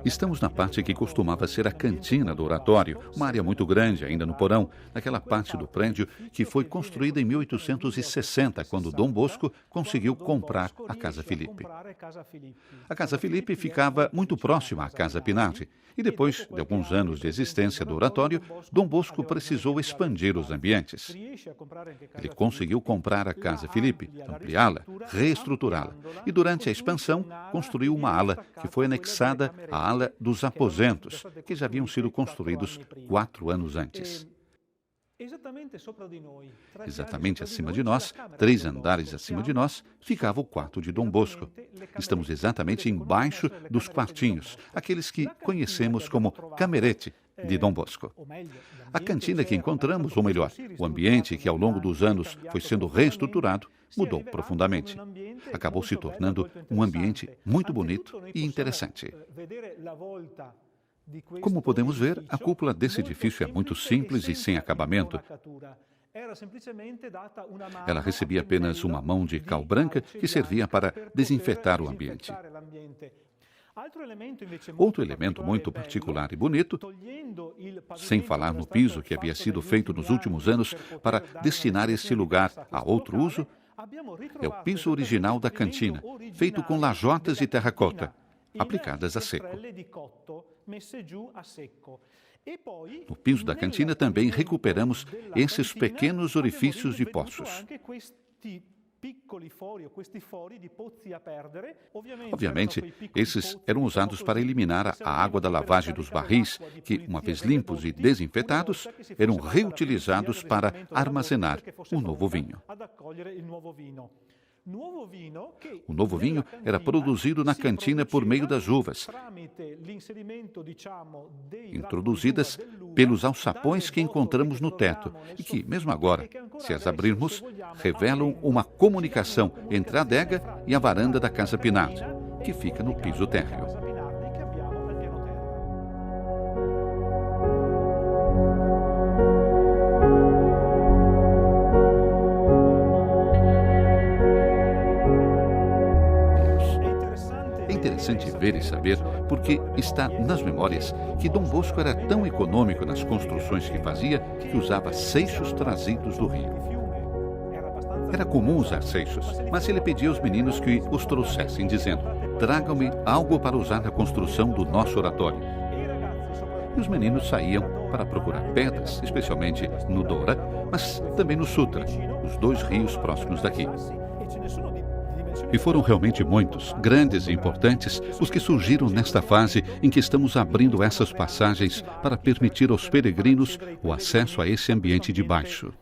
Estamos na parte que costumava ser a cantina do oratório, uma área muito grande, ainda no porão, naquela parte do prédio que foi construída em 1860, quando Dom Bosco conseguiu comprar a Casa Filipe. A Casa Filipe ficava muito próxima à Casa Pinardi, e depois de alguns anos de existência do oratório, Dom Bosco precisou expandir os ambientes. Ele conseguiu comprar a Casa Filipe, ampliá-la, reestruturá-la, e durante a expansão construiu uma ala que foi anexada à ala dos aposentos, que já haviam sido construídos 4 anos antes. Exatamente acima de nós, 3 andares acima de nós, ficava o quarto de Dom Bosco. Estamos exatamente embaixo dos quartinhos, aqueles que conhecemos como camerete de Dom Bosco. A cantina que encontramos, ou melhor, o ambiente que ao longo dos anos foi sendo reestruturado, mudou profundamente. Acabou se tornando um ambiente muito bonito e interessante. Como podemos ver, a cúpula desse edifício é muito simples e sem acabamento. Ela recebia apenas uma mão de cal branca que servia para desinfetar o ambiente. Outro elemento muito particular e bonito, sem falar no piso que havia sido feito nos últimos anos para destinar este lugar a outro uso, é o piso original da cantina, feito com lajotas de terracota, aplicadas a seco. No piso da cantina também recuperamos esses pequenos orifícios de poços. Obviamente, esses eram usados para eliminar a água da lavagem dos barris, que, uma vez limpos e desinfetados, eram reutilizados para armazenar o novo vinho. O novo vinho era produzido na cantina por meio das uvas, introduzidas pelos alçapões que encontramos no teto e que, mesmo agora, se as abrirmos, revelam uma comunicação entre a adega e a varanda da Casa Pinardi, que fica no piso térreo. É interessante ver e saber, porque está nas memórias, que Dom Bosco era tão econômico nas construções que fazia que usava seixos trazidos do rio. Era comum usar seixos, mas ele pedia aos meninos que os trouxessem, dizendo: "Tragam-me algo para usar na construção do nosso oratório." E os meninos saíam para procurar pedras, especialmente no Dora, mas também no Sutra, os 2 rios próximos daqui. E foram realmente muitos, grandes e importantes, os que surgiram nesta fase em que estamos abrindo essas passagens para permitir aos peregrinos o acesso a esse ambiente de baixo.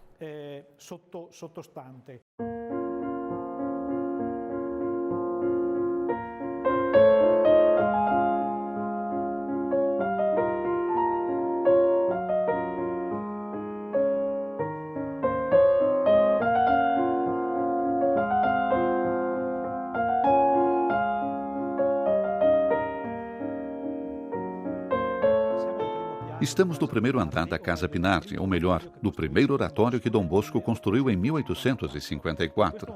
Estamos no primeiro andar da Casa Pinardi, ou melhor, do primeiro oratório que Dom Bosco construiu em 1854.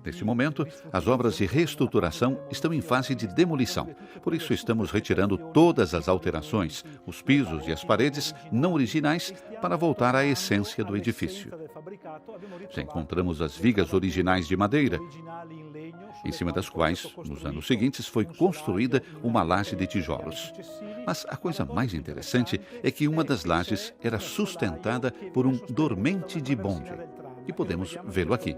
Neste momento, as obras de reestruturação estão em fase de demolição. Por isso, estamos retirando todas as alterações, os pisos e as paredes não originais, para voltar à essência do edifício. Já encontramos as vigas originais de madeira, em cima das quais, nos anos seguintes, foi construída uma laje de tijolos. Mas a coisa mais interessante é que uma das lajes era sustentada por um dormente de bonde, e podemos vê-lo aqui.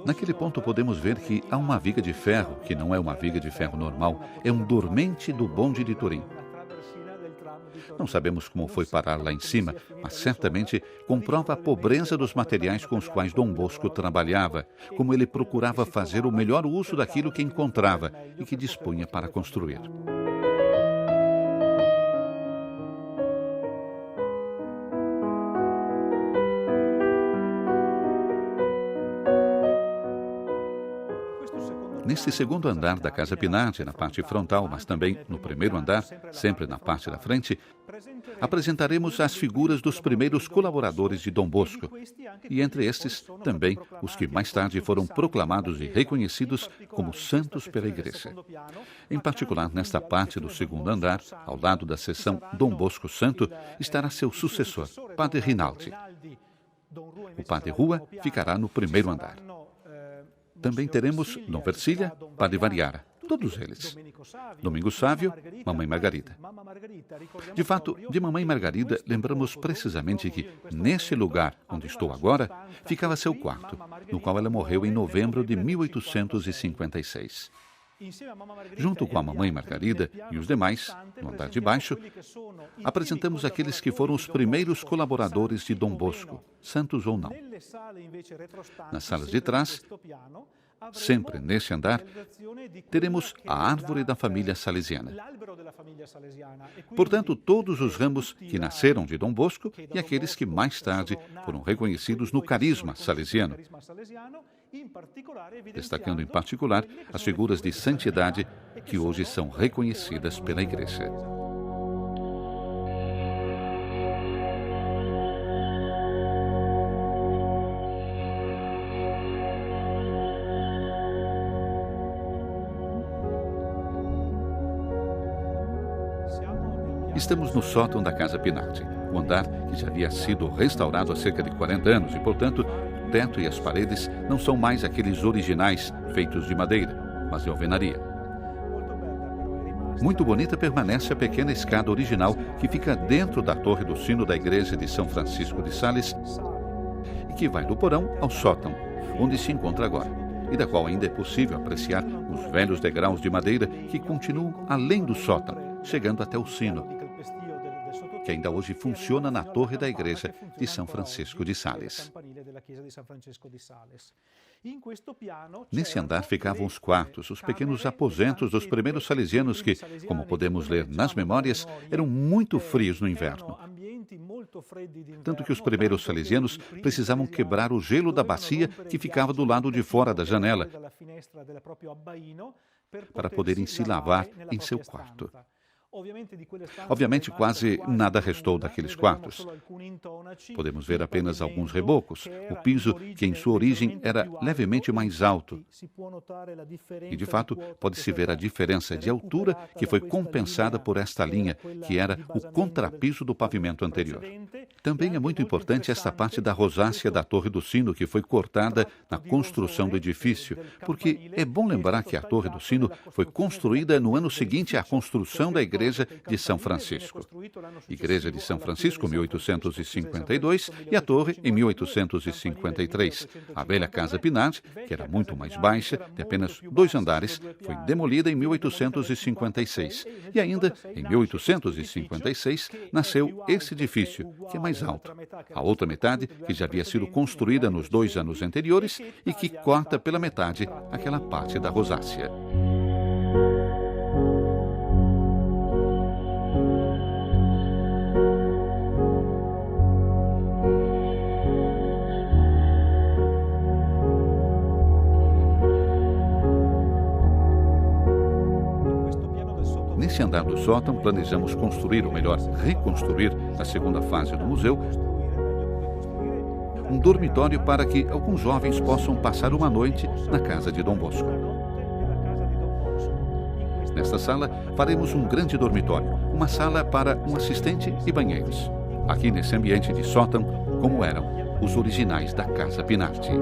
Naquele ponto podemos ver que há uma viga de ferro, que não é uma viga de ferro normal, é um dormente do bonde de Turim. Não sabemos como foi parar lá em cima, mas certamente comprova a pobreza dos materiais com os quais Dom Bosco trabalhava, como ele procurava fazer o melhor uso daquilo que encontrava e que dispunha para construir. Neste segundo andar da Casa Pinardi, na parte frontal, mas também no primeiro andar, sempre na parte da frente, apresentaremos as figuras dos primeiros colaboradores de Dom Bosco, e entre estes também os que mais tarde foram proclamados e reconhecidos como santos pela Igreja. Em particular, nesta parte do segundo andar, ao lado da seção Dom Bosco Santo, estará seu sucessor, Padre Rinaldi. O Padre Rua ficará no primeiro andar. Também teremos Dom Vercilha, Padre Variara, todos eles. Domingo Sávio, Mamãe Margarida. De fato, de Mamãe Margarida, lembramos precisamente que, nesse lugar onde estou agora, ficava seu quarto, no qual ela morreu em novembro de 1856. Junto com a Mamãe Margarida e os demais, no andar de baixo, apresentamos aqueles que foram os primeiros colaboradores de Dom Bosco, santos ou não. Nas salas de trás, sempre nesse andar, teremos a árvore da família salesiana. Portanto, todos os ramos que nasceram de Dom Bosco e aqueles que mais tarde foram reconhecidos no carisma salesiano, destacando em particular as figuras de santidade que hoje são reconhecidas pela Igreja. Estamos no sótão da Casa Pinardi, um andar que já havia sido restaurado há cerca de 40 anos e, portanto, o teto e as paredes não são mais aqueles originais feitos de madeira, mas de alvenaria. Muito bonita permanece a pequena escada original que fica dentro da torre do sino da igreja de São Francisco de Sales e que vai do porão ao sótão, onde se encontra agora, e da qual ainda é possível apreciar os velhos degraus de madeira que continuam além do sótão, chegando até o sino, que ainda hoje funciona na torre da igreja de São Francisco de Sales. Nesse andar ficavam os quartos, os pequenos aposentos dos primeiros salesianos que, como podemos ler nas memórias, eram muito frios no inverno. Tanto que os primeiros salesianos precisavam quebrar o gelo da bacia que ficava do lado de fora da janela para poderem se lavar em seu quarto. Obviamente, quase nada restou daqueles quartos. Podemos ver apenas alguns rebocos, o piso que em sua origem era levemente mais alto. E, de fato, pode-se ver a diferença de altura que foi compensada por esta linha, que era o contrapiso do pavimento anterior. Também é muito importante esta parte da rosácea da Torre do Sino, que foi cortada na construção do edifício, porque é bom lembrar que a Torre do Sino foi construída no ano seguinte à construção da Igreja de São Francisco. Igreja de São Francisco, 1852, e a Torre, em 1853. A velha Casa Pinardi, que era muito mais baixa, de apenas 2 andares, foi demolida em 1856. E ainda, em 1856, nasceu esse edifício, que é mais alto. A outra metade, que já havia sido construída nos 2 anos anteriores e que corta pela metade aquela parte da rosácea. Nesse andar do sótão, planejamos construir, ou melhor, reconstruir, na segunda fase do museu, um dormitório para que alguns jovens possam passar uma noite na casa de Dom Bosco. Nesta sala, faremos um grande dormitório, uma sala para um assistente e banheiros. Aqui nesse ambiente de sótão, como eram os originais da Casa Pinardi.